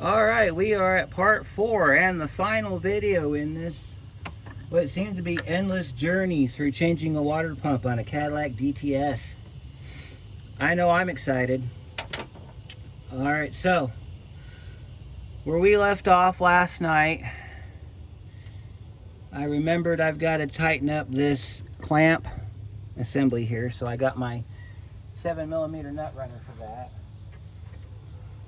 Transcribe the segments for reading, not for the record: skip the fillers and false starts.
All right, we are at part 4 and the final video in this, what seems to be endless journey through changing a water pump on a Cadillac DTS. I know I'm excited. All right, so where we left off last night, I remembered I've got to tighten up this clamp assembly here, so I got my 7mm nut runner for that.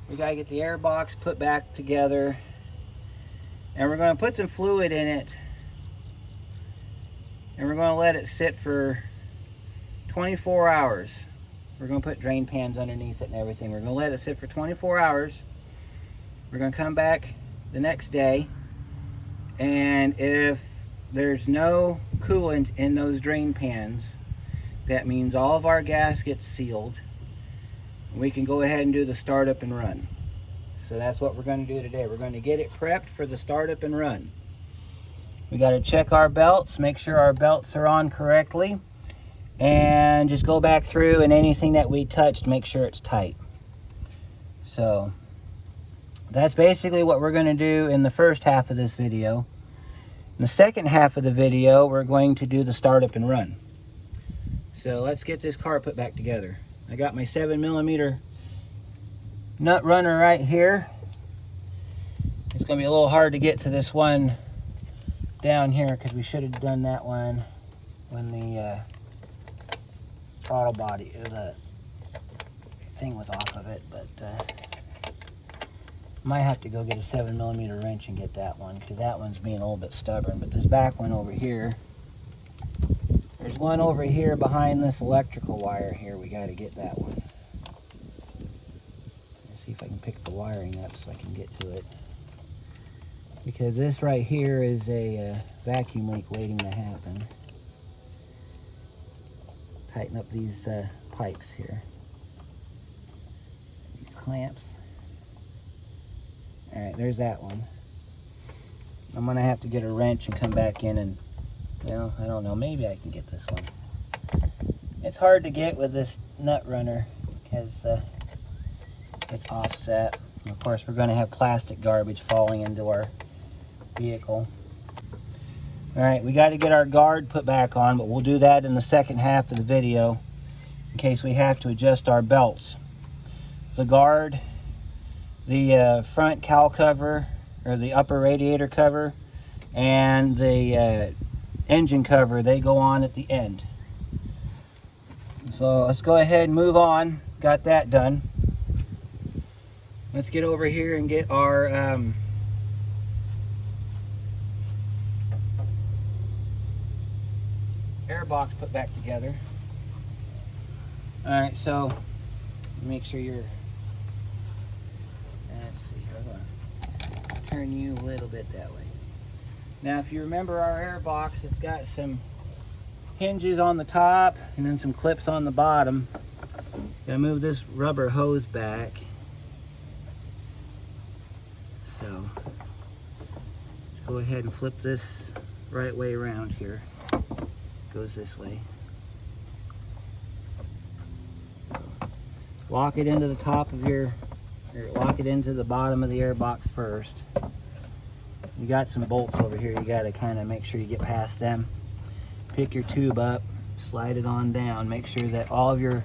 We got to get the air box put back together, and we're going to put some fluid in it, and we're going to let it sit for 24 hours. We're going to put drain pans underneath it and everything. We're going to let it sit for 24 hours. We're going to come back the next day, and if there's no coolant in those drain pans, that means all of our gas gets sealed. We can go ahead and do the startup and run. So that's what we're going to do today. We're going to get it prepped for the startup and run. We got to check our belts, make sure our belts are on correctly, and just go back through and anything that we touched, make sure it's tight. So that's basically what we're going to do in the first half of this video. In the second half of the video, we're going to do the startup and run. So let's get this car put back together. I got my 7mm nut runner right here. It's going to be a little hard to get to this one down here because we should have done that one when the throttle body, or the thing was off of it, but might have to go get a 7mm wrench and get that one because that one's being a little bit stubborn. But this back one over here, there's one over here behind this electrical wire here. We got to get that one. Let's see if I can pick the wiring up so I can get to it. Because this right here is a vacuum leak waiting to happen. Tighten up these pipes here. These clamps. Alright, there's that one. I'm going to have to get a wrench and come back in and, well, I don't know, maybe I can get this one. It's hard to get with this nut runner because it's offset. And of course, we're going to have plastic garbage falling into our vehicle. Alright, we got to get our guard put back on, but we'll do that in the second half of the video in case we have to adjust our belts. The guard, the front cowl cover, or the upper radiator cover, and the engine cover, they go on at the end. So let's go ahead and move on. Got that done. Let's get over here and get our air box put back together. Alright, so make sure you're, let's see, hold on. Turn you a little bit that way. Now if you remember our air box, it's got some hinges on the top and then some clips on the bottom. Gotta move this rubber hose back. So let's go ahead and flip this right way around here. Goes this way. Lock it into the top of your, or lock it into the bottom of the air box first. You got some bolts over here, you got to kind of make sure you get past them. Pick your tube up, slide it on down, make sure that all of your,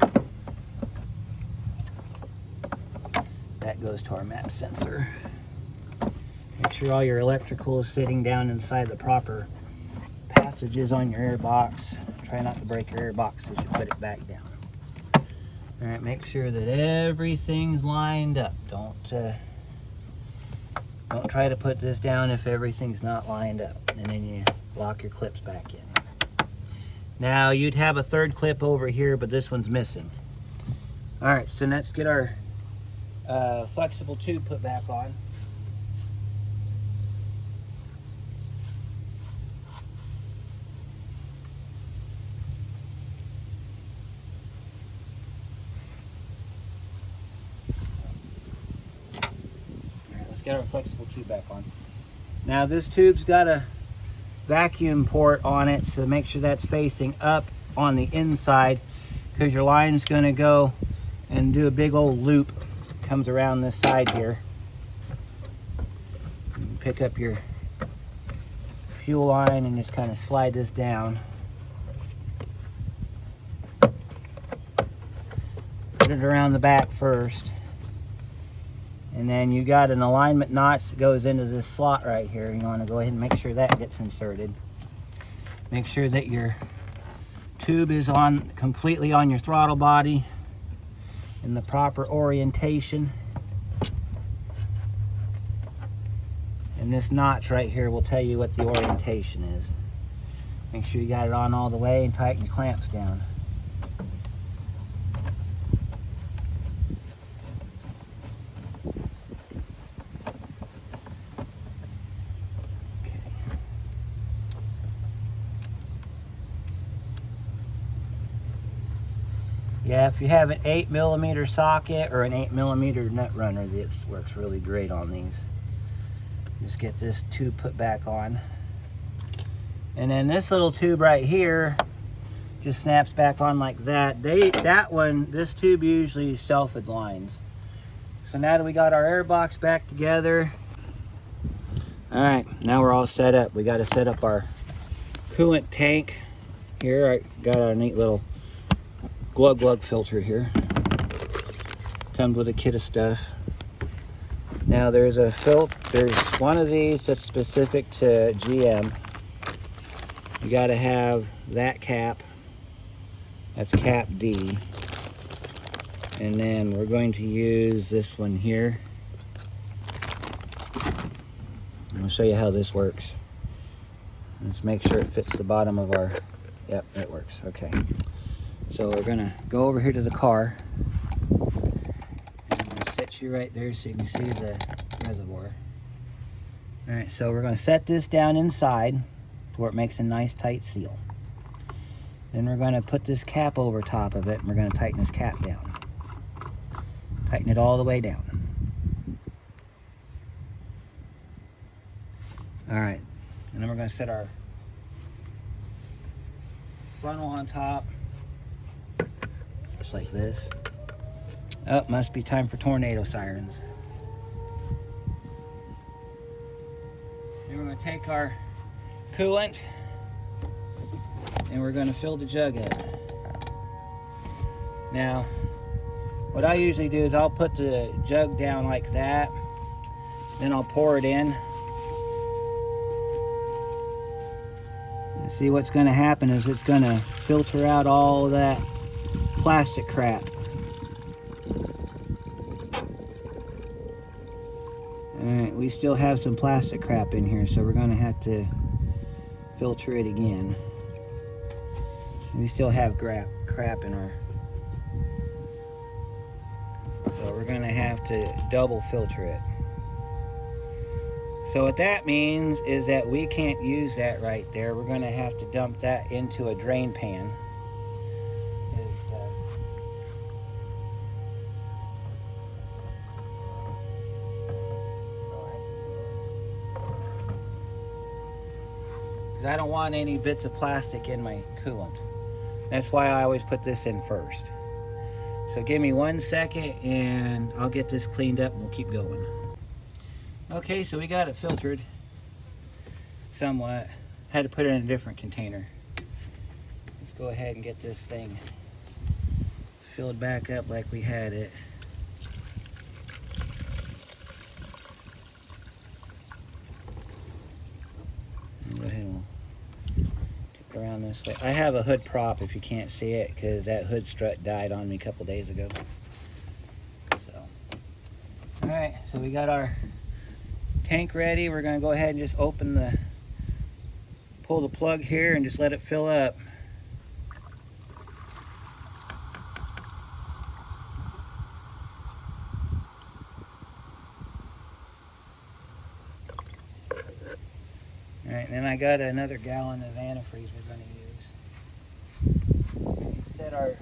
that goes to our map sensor. Make sure all your electrical is sitting down inside the proper passages on your air box. Try not to break your air box as you put it back down. Alright, make sure that everything's lined up. Don't try to put this down if everything's not lined up, and then you lock your clips back in. Now you'd have a third clip over here, but this one's missing. Alright, so let's get our flexible tube put back on. Get our flexible tube back on. Now this tube's got a vacuum port on it, so make sure that's facing up on the inside, because your line's going to go and do a big old loop. Comes around this side here. pick up your fuel line and just kind of slide this down. Put it around the back first. And then you got an alignment notch that goes into this slot right here. You want to go ahead and make sure that gets inserted. Make sure that your tube is on completely on your throttle body in the proper orientation. And this notch right here will tell you what the orientation is. Make sure you got it on all the way and tighten your clamps down. Yeah, if you have an 8mm socket or an 8mm nut runner, this works really great on these. Just get this tube put back on. And then this little tube right here just snaps back on like that. This tube usually self-aligns. So now that we got our air box back together, all right, now we're all set up. We got to set up our coolant tank. Here I got a neat little glug filter here. Comes with a kit of stuff. Now there's one of these that's specific to GM. You got to have that cap. That's cap D. And then we're going to use this one here. I'll show you how this works. Let's make sure it fits the bottom of our, yep, it works, okay. So we're gonna go over here to the car. I'm gonna set you right there so you can see the reservoir. All right, so we're gonna set this down inside to where it makes a nice tight seal. Then we're gonna put this cap over top of it and we're gonna tighten this cap down. Tighten it all the way down. All right, and then we're gonna set our funnel on top. Just like this. Oh, must be time for tornado sirens. Then we're going to take our coolant and we're going to fill the jug up. Now, what I usually do is I'll put the jug down like that, then I'll pour it in. And see, what's going to happen is it's going to filter out all that plastic crap. Alright, we still have some plastic crap in here, so we're going to have to filter it again. We still have crap in our... So we're going to have to double filter it. So what that means is that we can't use that right there. We're going to have to dump that into a drain pan. I don't want any bits of plastic in my coolant. That's why I always put this in first. So give me 1 second and I'll get this cleaned up and we'll keep going. Okay, so we got it filtered somewhat. Had to put it in a different container. Let's go ahead and get this thing filled back up like we had it. Go ahead and tip it around this way. I have a hood prop if you can't see it because that hood strut died on me a couple days ago. So, all right, so we got our tank ready. We're going to go ahead and just pull the plug here and just let it fill up. All right, and then I got another gallon of antifreeze we're going to use. Set our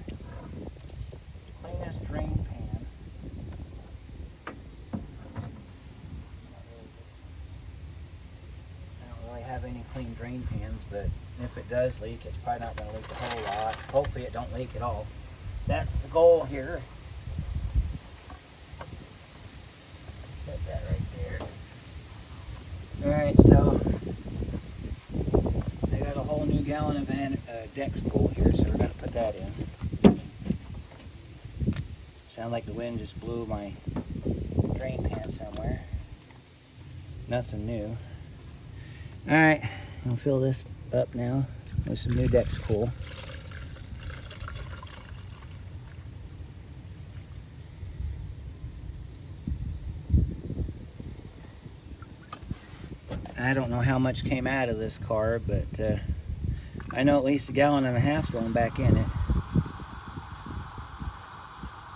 cleanest drain pan. I don't really have any clean drain pans, but if it does leak, it's probably not going to leak a whole lot. Hopefully it don't leak at all. That's the goal here. Set that right there. like the wind just blew my drain pan somewhere. Nothing new. Alright, I'll fill this up now with some new Dex Cool. I don't know how much came out of this car, but I know at least 1.5 gallons going back in it.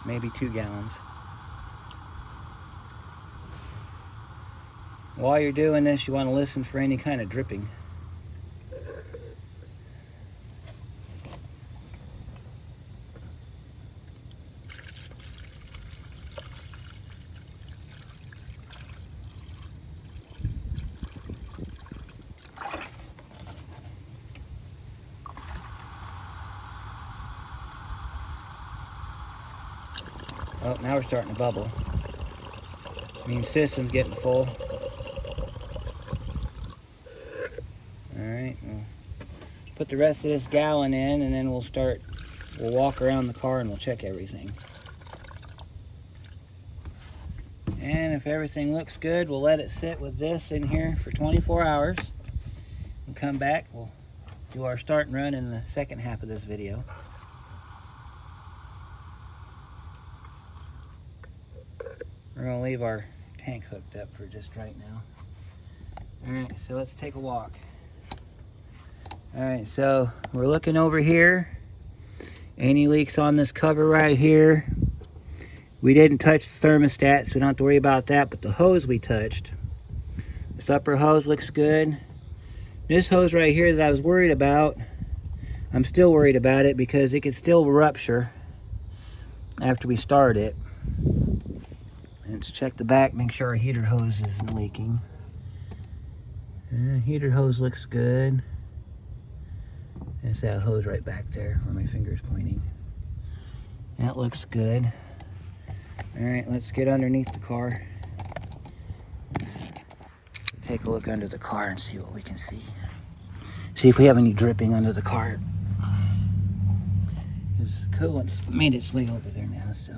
Maybe 2 gallons. While you're doing this, you want to listen for any kind of dripping. Oh, now we're starting to bubble. Means system's getting full. Alright, we'll put the rest of this gallon in, and then we'll walk around the car and we'll check everything. And if everything looks good, we'll let it sit with this in here for 24 hours. And come back, we'll do our start and run in the second half of this video. We're going to leave our tank hooked up for just right now. Alright, so let's take a walk. Alright, so we're looking over here. Any leaks on this cover right here. We didn't touch the thermostat, so we don't have to worry about that, but the hose we touched. This upper hose looks good. This hose right here that I was worried about, I'm still worried about it because it could still rupture after we start it. Let's check the back, make sure our heater hose isn't leaking. Heater hose looks good. There's that hose right back there where my finger's pointing. That looks good. Alright, let's get underneath the car. Let's take a look under the car and see what we can see. See if we have any dripping under the car. This coolant's made its way over there now, so.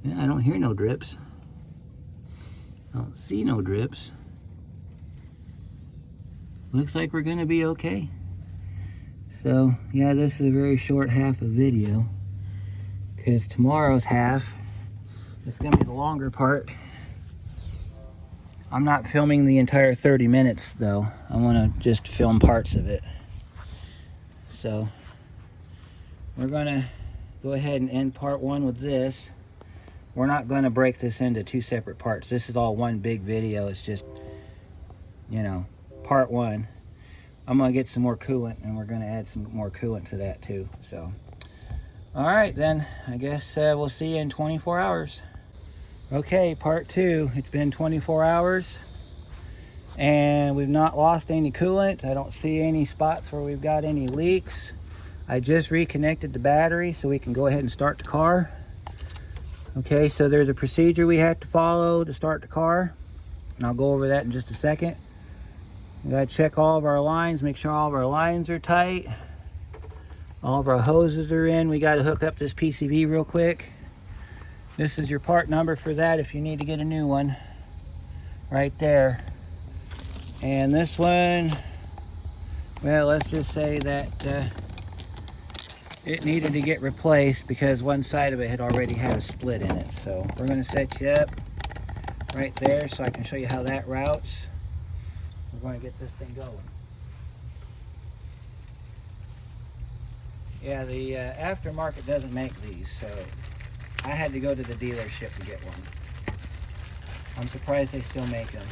Yeah, I don't hear no drips. I don't see no drips. Looks like we're gonna be okay. So, yeah, this is a very short half of video. Because tomorrow's half, it's gonna be the longer part. I'm not filming the entire 30 minutes though. I wanna just film parts of it. So, we're gonna go ahead and end part 1 with this. We're not gonna break this into 2 separate parts. This is all one big video. It's just, you know, part 1. I'm gonna get some more coolant, and we're gonna add some more coolant to that too. So, all right then, I guess we'll see you in 24 hours. Okay, part 2. It's been 24 hours, and we've not lost any coolant. I don't see any spots where we've got any leaks. I just reconnected the battery so we can go ahead and start the car. Okay, so there's a procedure we have to follow to start the car, and I'll go over that in just a second. We gotta check all of our lines, make sure all of our lines are tight. All of our hoses are in. We gotta hook up this PCV real quick. This is your part number for that if you need to get a new one. Right there. And this one, well, let's just say that it needed to get replaced because one side of it had already had a split in it. So we're gonna set you up right there so I can show you how that routes. We're going to get this thing going. Yeah, the aftermarket doesn't make these, so I had to go to the dealership to get one. I'm surprised they still make them.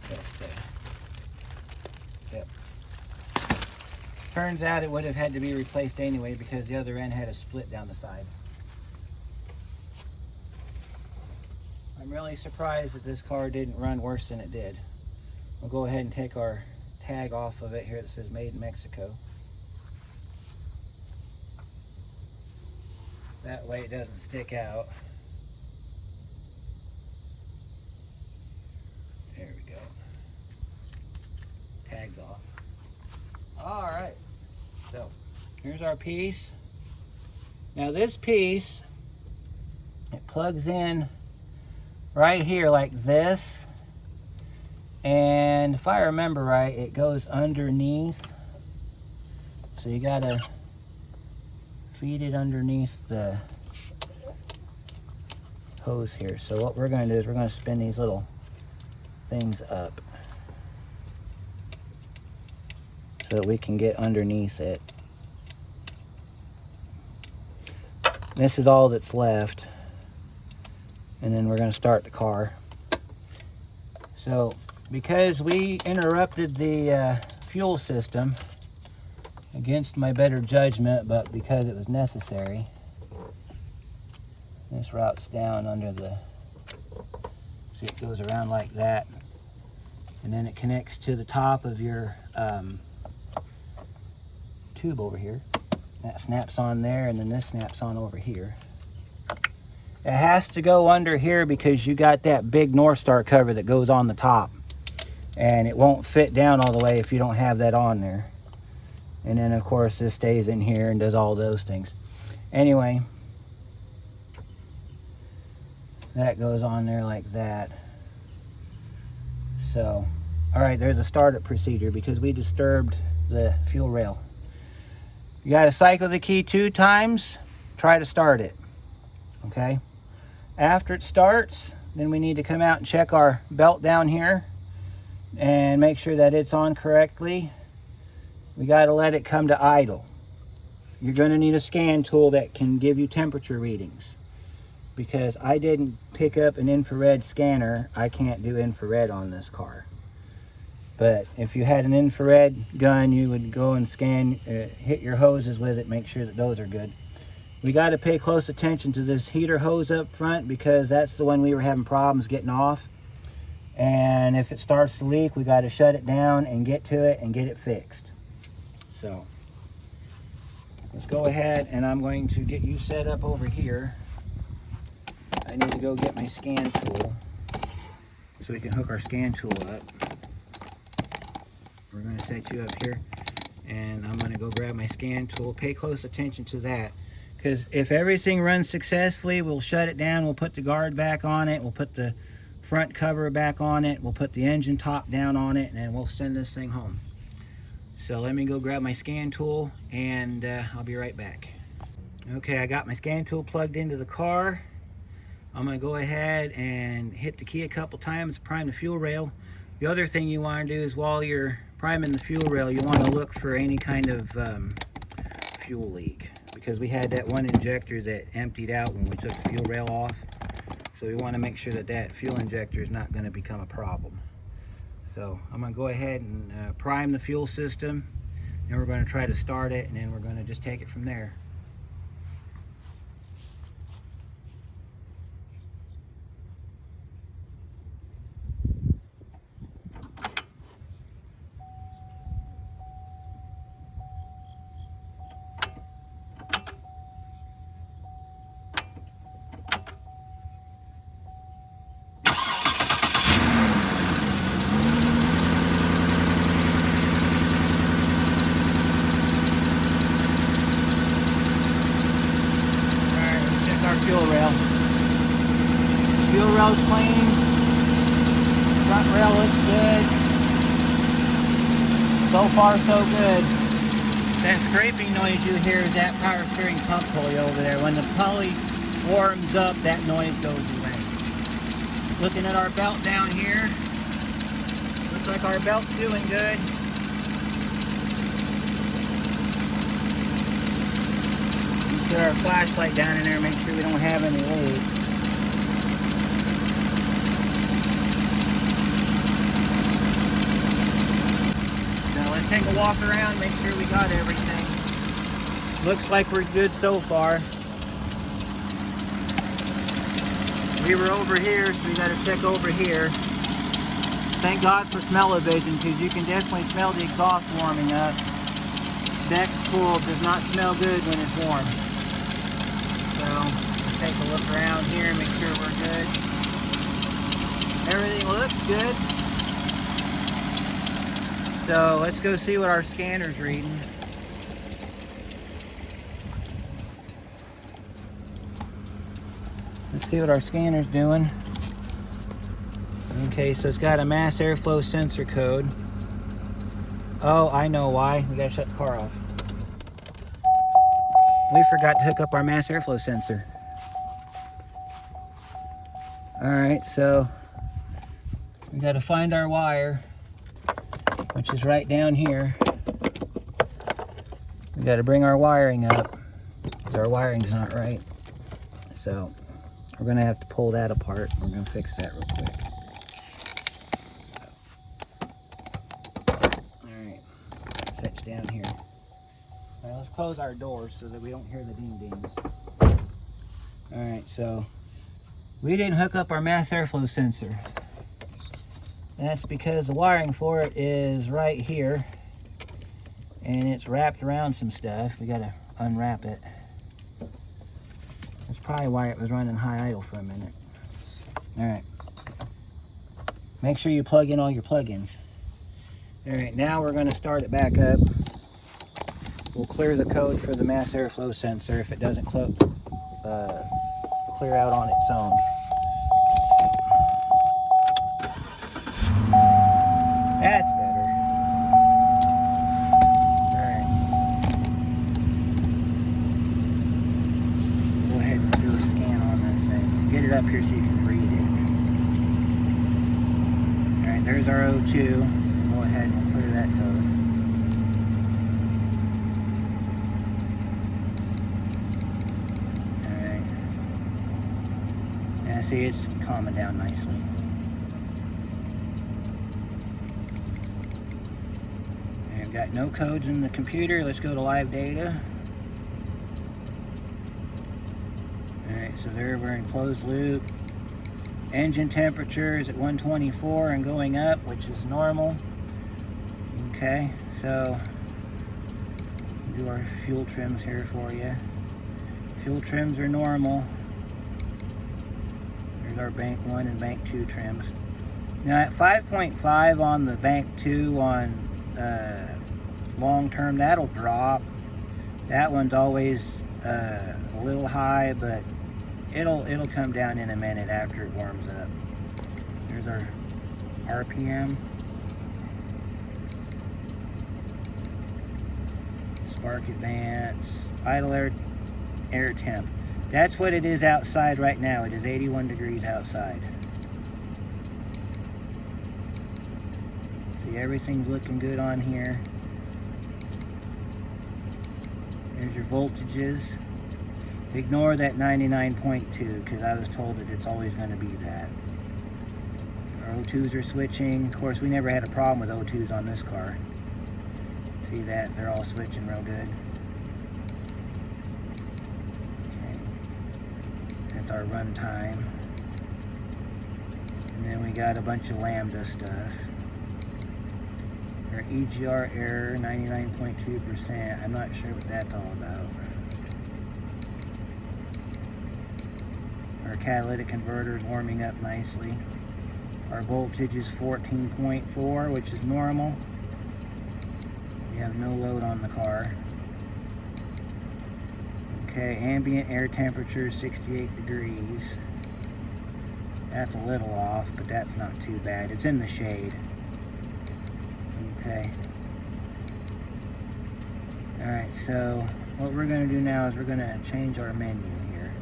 But, yep. Turns out it would have had to be replaced anyway because the other end had a split down the side. I'm really surprised that this car didn't run worse than it did. We'll go ahead and take our tag off of it here that says Made in Mexico. That way it doesn't stick out. There we go. Tags off. Alright, so Here's our piece. Now this piece, it plugs in right here like this. And if I remember right, it goes underneath. So you gotta feed it underneath the hose here. So what we're gonna do is we're gonna spin these little things up so that we can get underneath it. This is all that's left. And then we're gonna start the car. So because we interrupted the fuel system against my better judgment, but because it was necessary, this routes down under the, see, it goes around like that, and then it connects to the top of your tube over here. That snaps on there, and then this snaps on over here. It has to go under here because you got that big North Star cover that goes on the top, and it won't fit down all the way if you don't have that on there. And then of course this stays in here and does all those things. Anyway, that goes on there like that. So, all right, there's a startup procedure because we disturbed the fuel rail. You got to cycle the key 2 times, try to start it, okay? After it starts, then we need to come out and check our belt down here and make sure that it's on correctly. We got to let it come to idle. You're going to need a scan tool that can give you temperature readings. Because I didn't pick up an infrared scanner, I can't do infrared on this car. But if you had an infrared gun, you would go and scan, hit your hoses with it, make sure that those are good. We got to pay close attention to this heater hose up front because that's the one we were having problems getting off. And if it starts to leak, we got to shut it down and get to it and get it fixed. So let's go ahead, and I'm going to get you set up over here. I need to go get my scan tool so we can hook our scan tool up. We're going to set you up here, and I'm going to go grab my scan tool. Pay close attention to that, because if everything runs successfully, we'll shut it down, we'll put the guard back on it, we'll put the front cover back on it, we'll put the engine top down on it, and then we'll send this thing home. So let me go grab my scan tool, and I'll be right back. Okay, I got my scan tool plugged into the car. I'm going to go ahead and hit the key a couple times, prime the fuel rail. The other thing you want to do is while you're priming the fuel rail, you want to look for any kind of fuel leak, because we had that one injector that emptied out when we took the fuel rail off. So we want to make sure that that fuel injector is not going to become a problem. So I'm going to go ahead and prime the fuel system, and we're going to try to start it, and then we're going to just take it from there. Fuel rail's clean, front rail looks good, so far so good. That scraping noise you hear is that power steering pump pulley over there. When the pulley warms up, that noise goes away. Looking at our belt down here, looks like our belt's doing good. Put our flashlight down in there, make sure we don't have any leaks. So let's take a walk around, make sure we got everything. Looks like we're good so far. We were over here, so we got to check over here. Thank God for smell-o-vision, because you can definitely smell the exhaust warming up. Deck spool does not smell good when it's warm. So let's take a look around here and make sure we're good. Everything looks good. So let's go see what our scanner's reading. Let's see what our scanner's doing. Okay, so it's got a mass airflow sensor code. Oh, I know why. We gotta shut the car off. We forgot to hook up our mass airflow sensor. Alright, so we gotta find our wire, which is right down here. We gotta bring our wiring up, because our wiring's not right. So we're gonna have to pull that apart. We're gonna fix that real quick. Alright, set you down here. Now let's close our doors so that we don't hear the ding dings. Alright, so we didn't hook up our mass airflow sensor. That's because the wiring for it is right here, and it's wrapped around some stuff. We gotta unwrap it. That's probably why it was running high idle for a minute. Alright. Make sure you plug in all your plugins. Alright, now we're gonna start it back up. We'll clear the code for the mass airflow sensor if it doesn't clear out on its own. That's better. Alright. Go ahead and do a scan on this thing. Get it up here so you can read it. Alright, there's our O2. Go ahead and clear that code. Alright. Yeah, see, it's calming down nicely. Got no codes in the computer. Let's go to live data. Alright, so there we're in closed loop. Engine temperature is at 124 and going up, which is normal. Okay, so do our fuel trims here for you. Fuel trims are normal. There's our bank 1 and bank 2 trims. Now at 5.5 on the bank 2 on long term, that'll drop. That one's always a little high, but it'll come down in a minute after it warms up. There's our RPM. Spark advance. Idle air temp. That's what it is outside right now. It is 81 degrees outside. See, everything's looking good on here. There's your voltages. Ignore that 99.2 because I was told that it's always going to be that. Our O2s are switching. Of course, we never had a problem with O2s on this car. See that? They're all switching real good. Okay. That's our run time. And then we got a bunch of lambda stuff. Our EGR error, 99.2%. I'm not sure what that's all about. Our catalytic converter is warming up nicely. Our voltage is 14.4, which is normal. We have no load on the car. Okay, ambient air temperature is 68 degrees. That's a little off, but that's not too bad. It's in the shade. Okay. Alright, so what we're going to do now is we're going to change our menu here.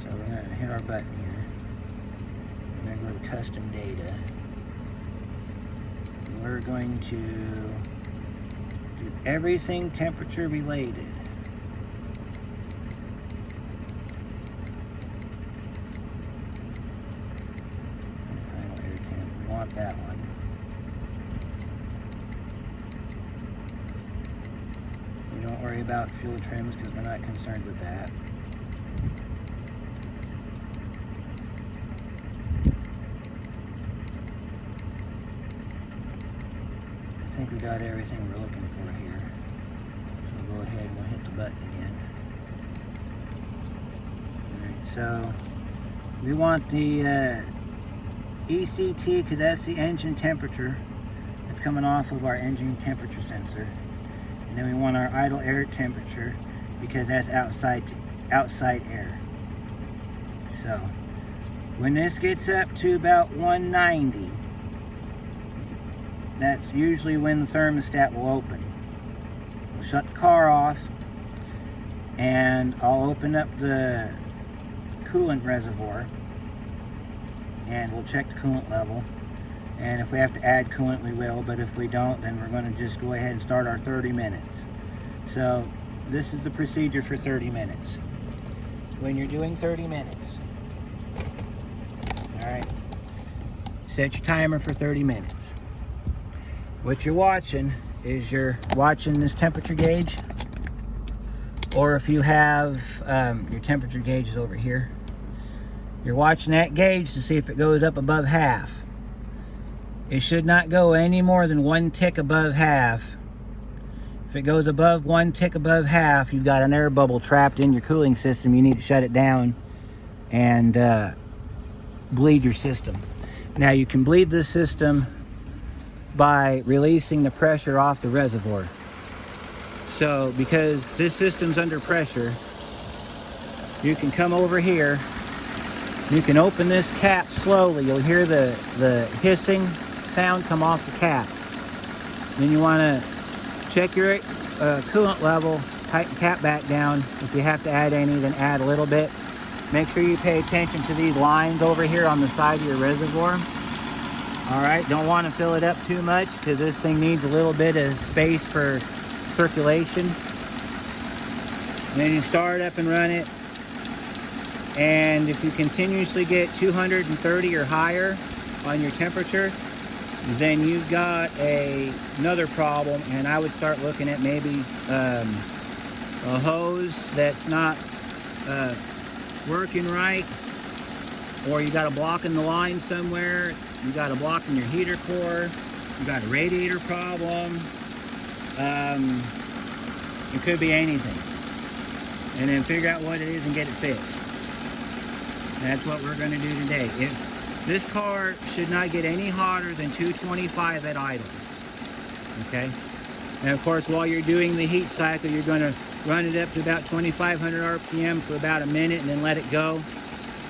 So we're going to hit our button here. We're going to go to custom data. And we're going to do everything temperature related. We want that one. Don't worry about fuel trims because we're not concerned with that. I think we got everything we're looking for here. So we'll go ahead and we'll hit the button again. Alright, so we want the ECT because that's the engine temperature that's coming off of our engine temperature sensor. And then we want our idle air temperature because that's outside air. So when this gets up to about 190, that's usually when the thermostat will open. We'll shut the car off, and I'll open up the coolant reservoir, and we'll check the coolant level. And if we have to add coolant, we will, but if we don't, then we're going to just go ahead and start our 30 minutes. So this is the procedure for 30 minutes. When you're doing 30 minutes, all right, set your timer for 30 minutes. What you're watching is you're watching this temperature gauge, or if you have your temperature gauge is over here, you're watching that gauge to see if it goes up above half. It should not go any more than 1 tick above half. If it goes above 1 tick above half, you've got an air bubble trapped in your cooling system. You need to shut it down and bleed your system. Now you can bleed the system by releasing the pressure off the reservoir. So because this system's under pressure, you can come over here, you can open this cap slowly. You'll hear the hissing sound come off the cap. Then you want to check your coolant level, tighten the cap back down. If you have to add any, then add a little bit. Make sure you pay attention to these lines over here on the side of your reservoir. All right, don't want to fill it up too much because this thing needs a little bit of space for circulation. And then you start up and run it. And if you continuously get 230 or higher on your temperature, then you've got another problem, and I would start looking at maybe a hose that's not working right, or you got a block in the line somewhere, you got a block in your heater core, you got a radiator problem. It could be anything. And then figure out what it is and get it fixed. That's what we're going to do today. This car should not get any hotter than 225 at idle. Okay? And of course, while you're doing the heat cycle, you're going to run it up to about 2,500 RPM for about a minute and then let it go.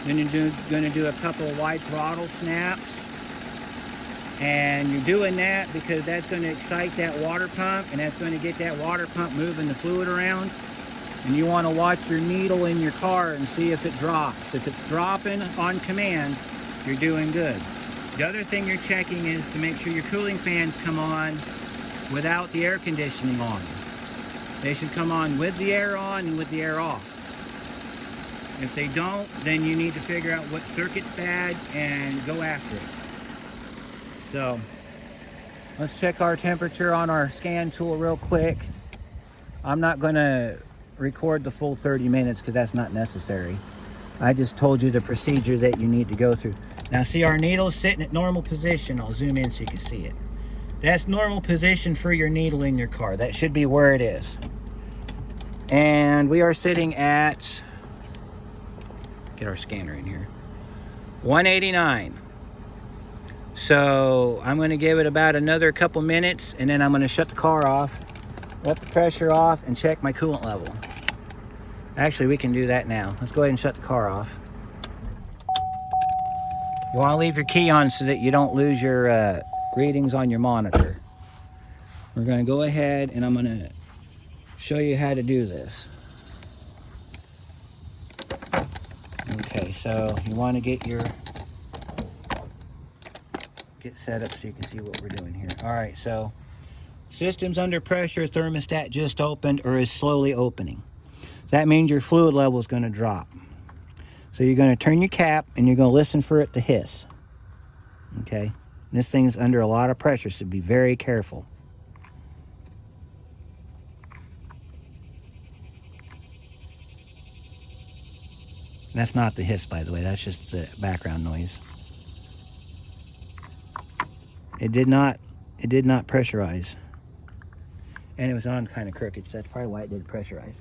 Then you're going to do a couple of wide throttle snaps. And you're doing that because that's going to excite that water pump, and that's going to get that water pump moving the fluid around. And you want to watch your needle in your car and see if it drops. If it's dropping on command, you're doing good. The other thing you're checking is to make sure your cooling fans come on without the air conditioning on. They should come on with the air on and with the air off. If they don't, then you need to figure out what circuit's bad and go after it. So let's check our temperature on our scan tool real quick. I'm not going to record the full 30 minutes because that's not necessary. I just told you the procedure that you need to go through. Now see, our needle's sitting at normal position. I'll zoom in so you can see it. That's normal position for your needle in your car. That should be where it is. And we are sitting at, get our scanner in here, 189. So I'm going to give it about another couple minutes, and then I'm going to shut the car off, let the pressure off, and check my coolant level. Actually, we can do that now. Let's go ahead and shut the car off. You want to leave your key on so that you don't lose your readings on your monitor. We're going to go ahead and I'm going to show you how to do this. Okay, so you want to get set up so you can see what we're doing here. All right, so system's under pressure, thermostat just opened or is slowly opening. That means your fluid level is going to drop. So you're going to turn your cap and you're going to listen for it to hiss. Okay, and this thing's under a lot of pressure, so be very careful. That's not the hiss, by the way. That's just the background noise. It did not pressurize. And it was on kind of crooked, so that's probably why it didn't pressurize.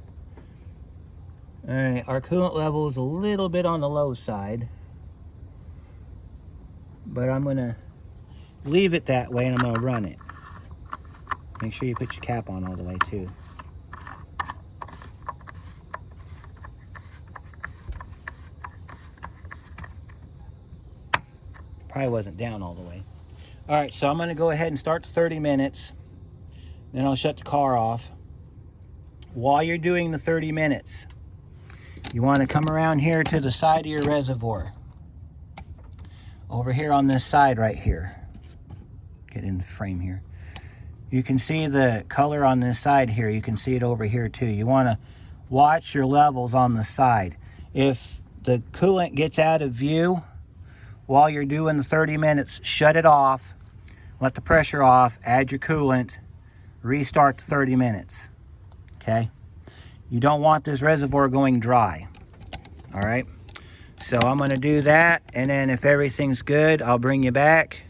All right, our coolant level is a little bit on the low side, but I'm gonna leave it that way and I'm gonna run it. Make sure you put your cap on all the way too. Probably wasn't down all the way. All right, so I'm going to go ahead and start the 30 minutes. Then I'll shut the car off. While you're doing the 30 minutes, you want to come around here to the side of your reservoir. Over here on this side right here. Get in the frame here. You can see the color on this side here. You can see it over here too. You want to watch your levels on the side. If the coolant gets out of view while you're doing the 30 minutes, shut it off, let the pressure off, add your coolant, restart the 30 minutes. Okay? You don't want this reservoir going dry. All right? So I'm going to do that, and then if everything's good, I'll bring you back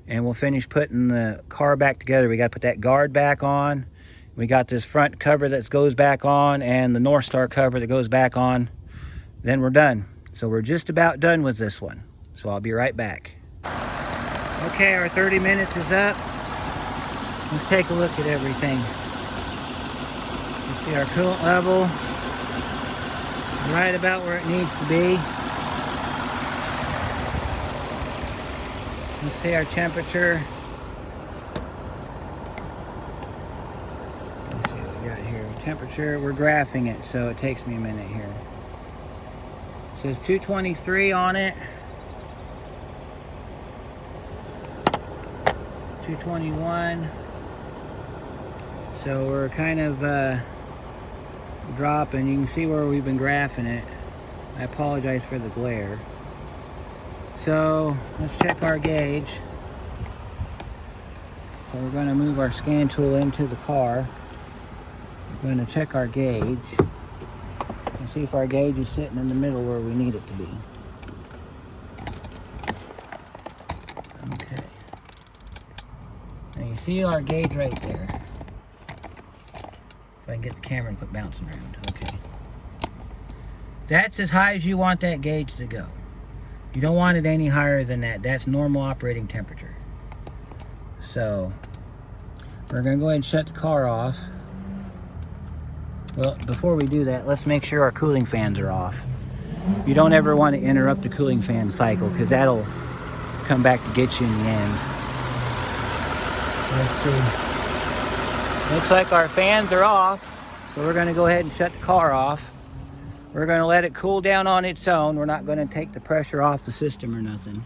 and we'll finish putting the car back together. We got to put that guard back on. We got this front cover that goes back on and the North Star cover that goes back on. Then we're done. So we're just about done with this one. So I'll be right back. Okay, our 30 minutes is up. Let's take a look at everything. You see our coolant level right about where it needs to be. You see our temperature. Let's see what we got here. Temperature, we're graphing it, so it takes me a minute here. It says 223 on it. 221. So we're kind of dropping. You can see where we've been graphing it. I apologize for the glare. So let's check our gauge. So we're going to move our scan tool into the car. We're going to check our gauge and see if our gauge is sitting in the middle where we need it to be. Okay. Now you see our gauge right there. If I can get the camera and quit bouncing around. Okay. That's as high as you want that gauge to go. You don't want it any higher than that. That's normal operating temperature. So we're going to go ahead and shut the car off. Well, before we do that, let's make sure our cooling fans are off. You don't ever want to interrupt the cooling fan cycle because that'll come back to get you in the end. Let's see. Looks like our fans are off. So we're going to go ahead and shut the car off. We're going to let it cool down on its own. We're not going to take the pressure off the system or nothing.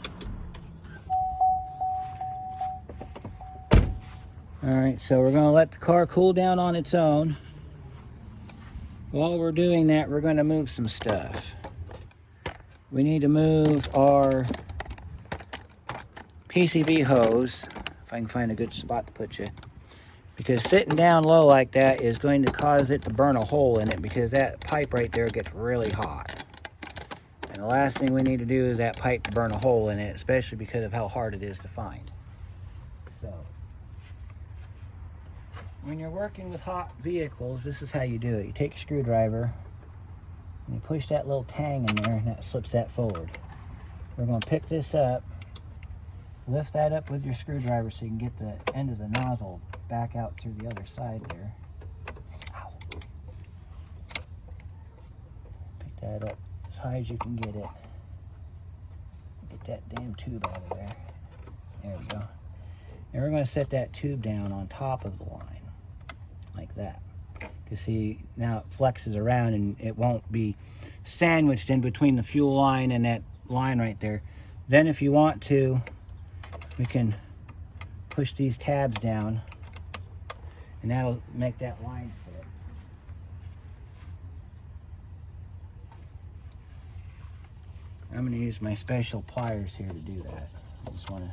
Alright, so we're going to let the car cool down on its own. While we're doing that, we're going to move some stuff. We need to move our PCV hose, if I can find a good spot to put you. Because sitting down low like that is going to cause it to burn a hole in it because that pipe right there gets really hot. And the last thing we need to do is that pipe to burn a hole in it, especially because of how hard it is to find. So, when you're working with hot vehicles, this is how you do it. You take a screwdriver and you push that little tang in there and that slips that forward. We're going to pick this up, lift that up with your screwdriver so you can get the end of the nozzle back out through the other side there. Ow. Pick that up as high as you can get it. Get that damn tube out of there. There we go. And we're going to set that tube down on top of the line, like that. You see, now it flexes around and it won't be sandwiched in between the fuel line and that line right there. Then if you want to, we can push these tabs down and that'll make that line fit. I'm going to use my special pliers here to do that. I just want to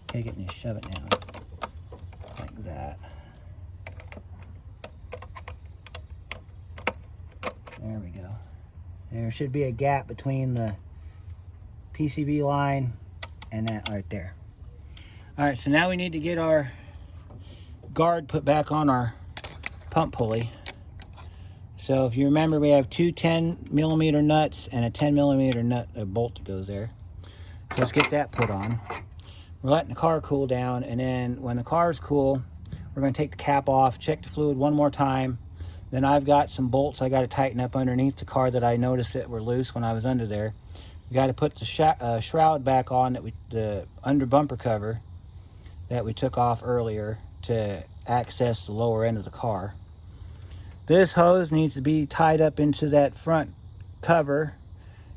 take it and just shove it down like that. There we go. There should be a gap between the PCB line and that right there. Alright, so now we need to get our guard put back on our pump pulley. So if you remember, we have two 10mm nuts and a 10mm nut, a bolt that goes there. So let's get that put on. We're letting the car cool down, and then when the car's cool, we're going to take the cap off, check the fluid one more time. Then I've got some bolts I got to tighten up underneath the car that I noticed that were loose when I was under there. We got to put the shroud back on, the under bumper cover that we took off earlier to access the lower end of the car. This hose needs to be tied up into that front cover.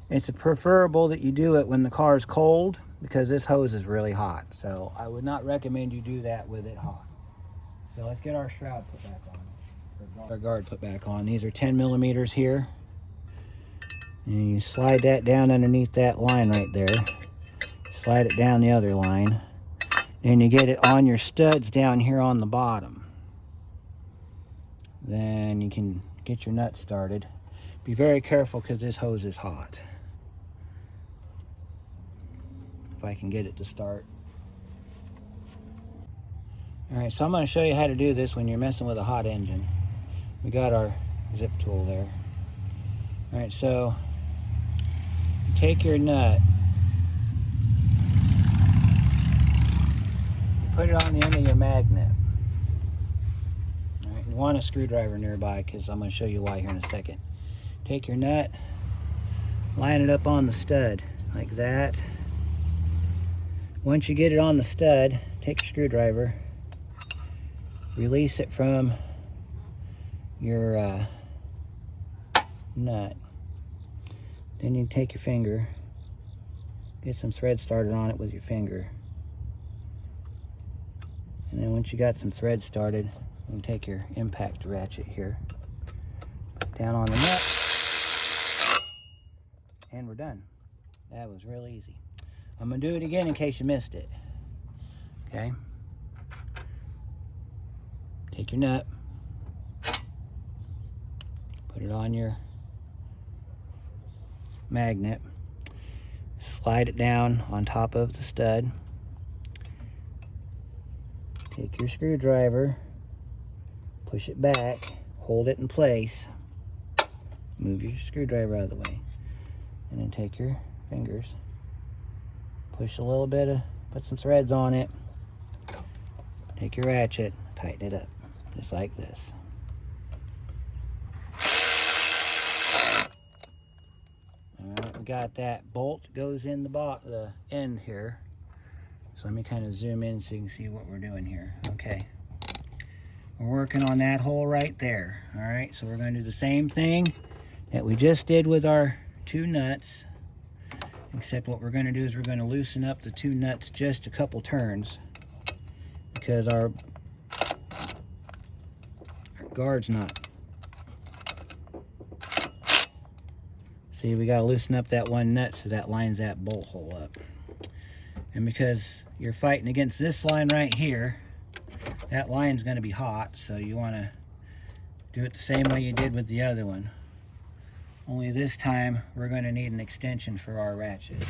It's preferable that you do it when the car is cold, because this hose is really hot. So I would not recommend you do that with it hot. So let's get our shroud put back on. Our guard put back on. These are 10 millimeters here. And you slide that down underneath that line right there. Slide it down the other line. Then you get it on your studs down here on the bottom. Then you can get your nut started. Be very careful because this hose is hot. If I can get it to start. Alright, so I'm going to show you how to do this when you're messing with a hot engine. We got our zip tool there. Alright, so you take your nut, you put it on the end of your magnet. Alright, you want a screwdriver nearby because I'm going to show you why here in a second. Take your nut, line it up on the stud like that. Once you get it on the stud, take a screwdriver, release it from your nut. Then you take your finger, get some thread started on it with your finger. And then once you got some thread started, you can take your impact ratchet here, put down on the nut, and we're done. That was real easy. I'm going to do it again in case you missed it. Okay? Take your nut, put it on your magnet, slide it down on top of the stud, take your screwdriver, push it back, hold it in place, move your screwdriver out of the way, and then take your fingers, push a little bit of, put some threads on it, take your ratchet, tighten it up, just like this. Alright, we got that bolt goes in the end here. So let me kind of zoom in so you can see what we're doing here. Okay. We're working on that hole right there. Alright, so we're going to do the same thing that we just did with our two nuts. Except what we're going to do is we're going to loosen up the two nuts just a couple turns, because our guard's not. See, we got to loosen up that one nut so that lines that bolt hole up. And because you're fighting against this line right here, that line's going to be hot, so you want to do it the same way you did with the other one. Only this time we're going to need an extension for our ratchet.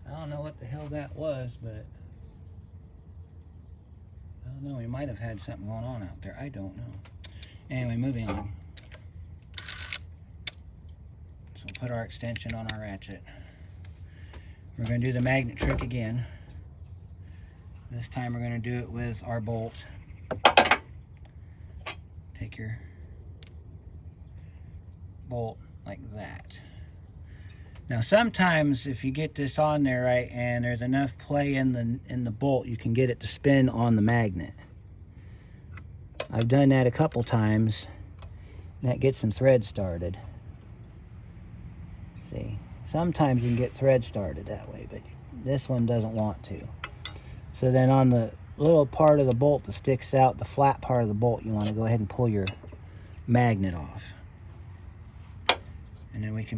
I don't know what the hell that was, but I don't know, we might have had something going on out there. I don't know. Anyway, moving on. So we'll put our extension on our ratchet. We're going to do the magnet trick again. This time we're going to do it with our bolt. Take your bolt like that. Now sometimes if you get this on there right and there's enough play in the bolt, you can get it to spin on the magnet. I've done that a couple times, and that gets some thread started. See, sometimes you can get thread started that way, but this one doesn't want to. So then on the little part of the bolt that sticks out, the flat part of the bolt, you want to go ahead and pull your magnet off. And then we can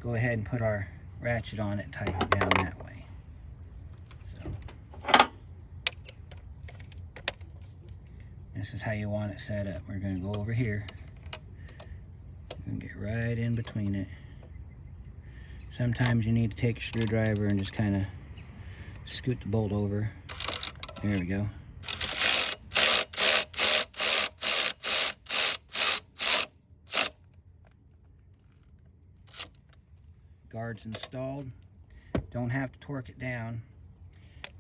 go ahead and put our ratchet on it, tighten it down that way. So this is how you want it set up. We're going to go over here and get right in between it. Sometimes you need to take a screwdriver and just kind of scoot the bolt over. There we go. Guard's installed. Don't have to torque it down.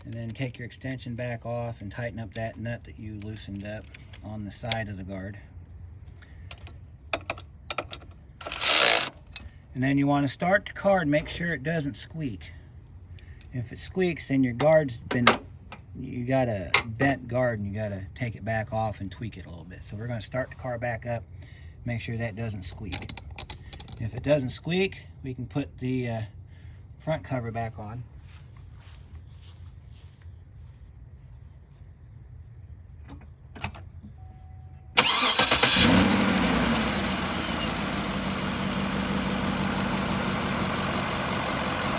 And then take your extension back off and tighten up that nut that you loosened up on the side of the guard. And then you want to start the car and make sure it doesn't squeak. If it squeaks, then your guard's been, you got a bent guard and you got to take it back off and tweak it a little bit. So we're going to start the car back up, make sure that doesn't squeak. If it doesn't squeak, we can put the front cover back on.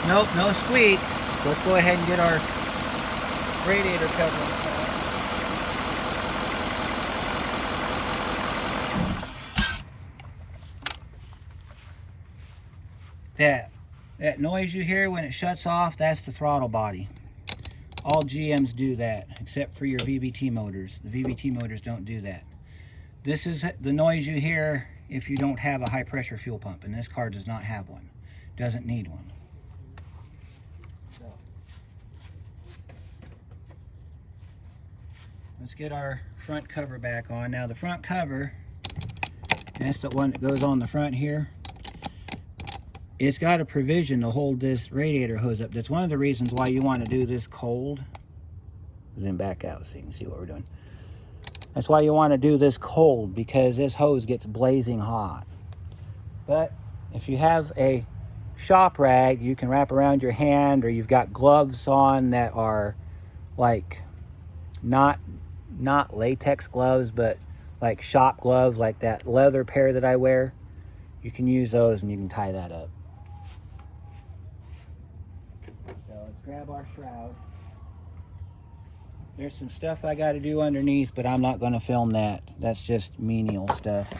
Nope, no squeak. Let's go ahead and get our radiator cover installed. That noise you hear when it shuts off, that's the throttle body. All GMs do that, except for your VVT motors. The VVT motors don't do that. This is the noise you hear if you don't have a high pressure fuel pump, and this car does not have one. Doesn't need one. Let's get our front cover back on. Now the front cover, that's the one that goes on the front here. It's got a provision to hold this radiator hose up. That's one of the reasons why you want to do this cold. Zoom back out so you can see what we're doing. That's why you want to do this cold, because this hose gets blazing hot. But if you have a shop rag, you can wrap around your hand, or you've got gloves on that are like not latex gloves, but like shop gloves, like that leather pair that I wear. You can use those and you can tie that up. So let's grab our shroud. There's some stuff I got to do underneath, but I'm not going to film that. That's just menial stuff.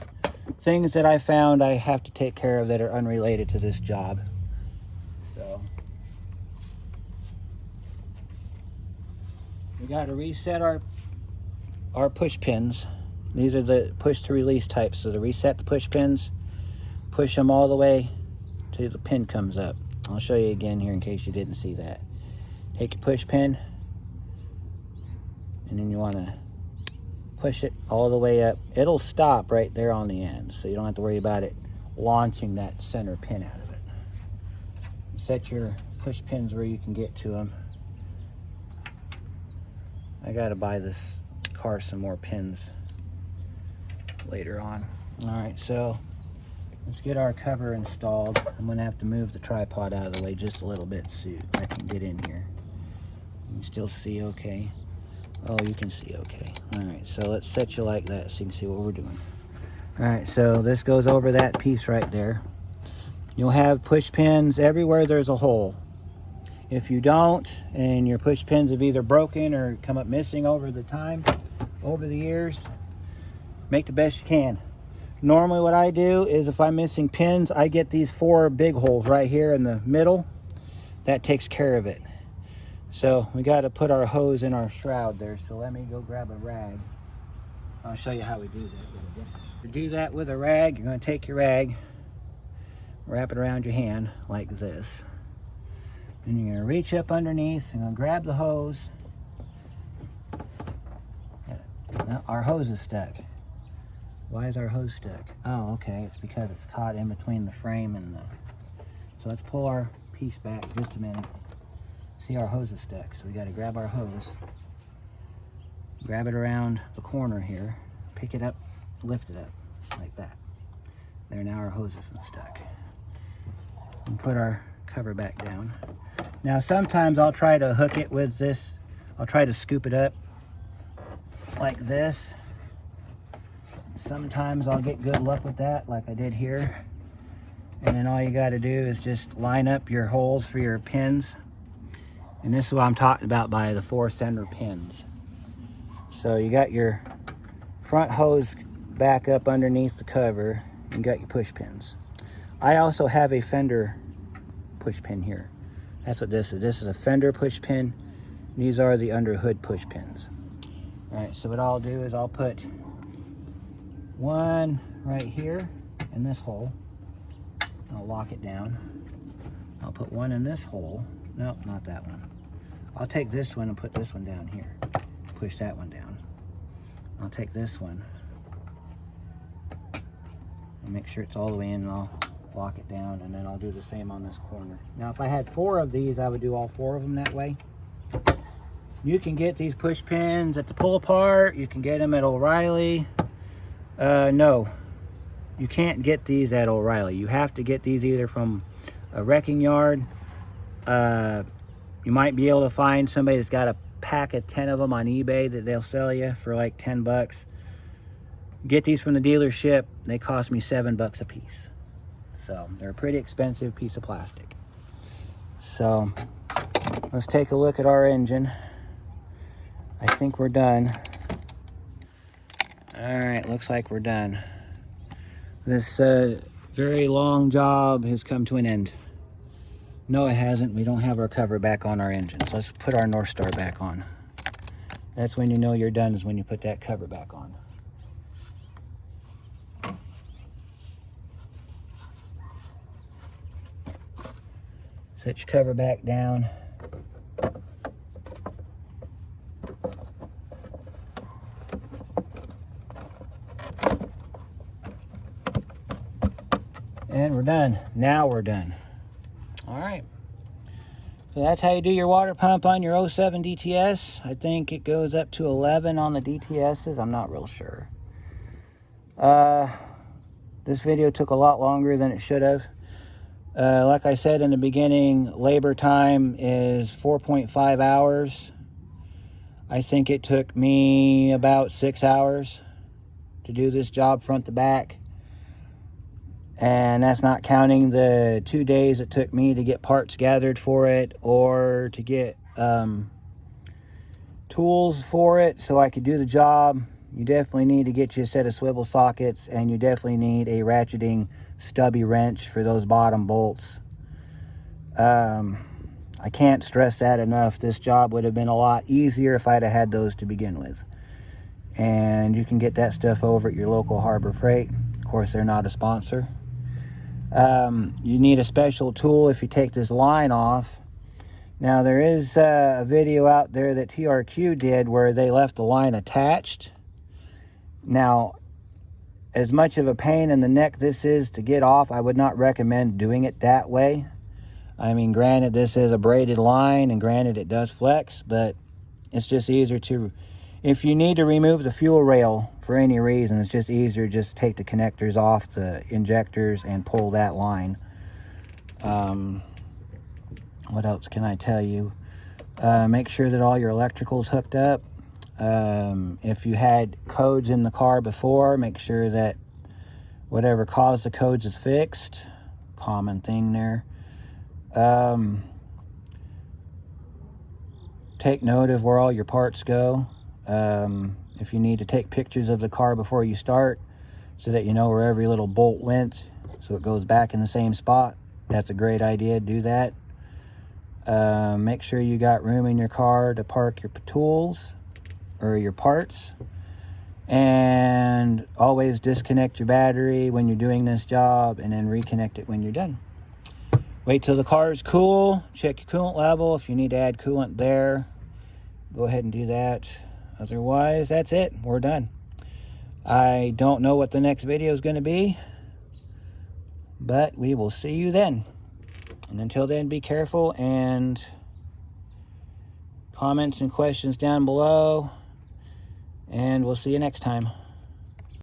Things that I found I have to take care of that are unrelated to this job. So we got to reset our push pins. These are the push to release types. So to reset the push pins, push them all the way till the pin comes up. I'll show you again here in case you didn't see that. Take your push pin, and then you want to push it all the way up. It'll stop right there on the end, so you don't have to worry about it launching that center pin out of it. Set your push pins where you can get to them. I gotta buy this car some more pins later on. All right, so let's get our cover installed. I'm gonna have to move the tripod out of the way just a little bit so I can get in here. You can still see okay. Oh, you can see okay. All right, so let's set you like that so you can see what we're doing. All right, so this goes over that piece right there. You'll have push pins everywhere there's a hole. If you don't, and your push pins have either broken or come up missing over the years, make the best you can. Normally what I do is if I'm missing pins, I get these 4 big holes right here in the middle. That takes care of it. So we got to put our hose in our shroud there. So let me go grab a rag. I'll show you how we do that. To do that with a rag, you're going to take your rag, wrap it around your hand like this. And you're going to reach up underneath and going to grab the hose. Now, our hose is stuck. Why is our hose stuck? Oh, okay, it's because it's caught in between the frame and the... So let's pull our piece back just a minute. See, our hose is stuck, so we got to grab our hose, grab it around the corner here, pick it up, lift it up, like that. There, now our hose isn't stuck. And put our cover back down. Now sometimes I'll try to hook it with this, I'll try to scoop it up like this. Sometimes I'll get good luck with that, like I did here. And then all you got to do is just line up your holes for your pins. And this is what I'm talking about by the 4 center pins. So you got your front hose back up underneath the cover. You got your push pins. I also have a fender push pin here. That's what this is. This is a fender push pin. These are the under hood push pins. All right, so what I'll do is I'll put one right here in this hole. I'll lock it down. I'll put one in this hole. Nope, not that one. I'll take this one and put this one down here. Push that one down. I'll take this one and make sure it's all the way in, and I'll lock it down, and then I'll do the same on this corner. Now if I had 4 of these, I would do all 4 of them that way. You can get these push pins at the pull apart. You can get them at O'Reilly. No, you can't get these at O'Reilly. You have to get these either from a wrecking yard. You might be able to find somebody that's got a pack of 10 of them on eBay that they'll sell you for like 10 bucks. Get these from the dealership. They cost me $7 a piece. So they're a pretty expensive piece of plastic. So let's take a look at our engine. I think we're done. All right, looks like we're done. This very long job has come to an end. No, it hasn't. We don't have our cover back on our engine. So let's put our North Star back on. That's when you know you're done, is when you put that cover back on. Set your cover back down. And we're done. Now we're done. All right. So that's how you do your water pump on your 07 DTS. I think it goes up to 11 on the DTSs. I'm not real sure. This video took a lot longer than it should have. Like I said in the beginning, labor time is 4.5 hours. I think it took me about 6 hours to do this job front to back. And that's not counting the 2 days it took me to get parts gathered for it, or to get tools for it so I could do the job. You definitely need to get you a set of swivel sockets, and you definitely need a ratcheting stubby wrench for those bottom bolts. I can't stress that enough. This job would have been a lot easier if I'd have had those to begin with. And you can get that stuff over at your local Harbor Freight. Of course, they're not a sponsor. You need a special tool if you take this line off. Now, there is a video out there that TRQ did where they left the line attached. Now, as much of a pain in the neck this is to get off, I would not recommend doing it that way. I mean, granted, this is a braided line, and granted, it does flex, but it's just easier to, if you need to remove the fuel rail for any reason, it's just easier just to take the connectors off the injectors and pull that line. What else can I tell you? Make sure that all your electrical's hooked up. If you had codes in the car before, make sure that whatever caused the codes is fixed. Common thing there. Take note of where all your parts go. If you need to take pictures of the car before you start, so that you know where every little bolt went, so it goes back in the same spot, that's a great idea. Do that. Make sure you got room in your car to park your tools or your parts, and always disconnect your battery when you're doing this job, and then reconnect it when you're done. Wait till the car is cool. Check your coolant level. If you need to add coolant there, go ahead and do that. Otherwise, that's it. We're done. I don't know what the next video is going to be, but we will see you then. And until then, be careful, and comments and questions down below, and we'll see you next time.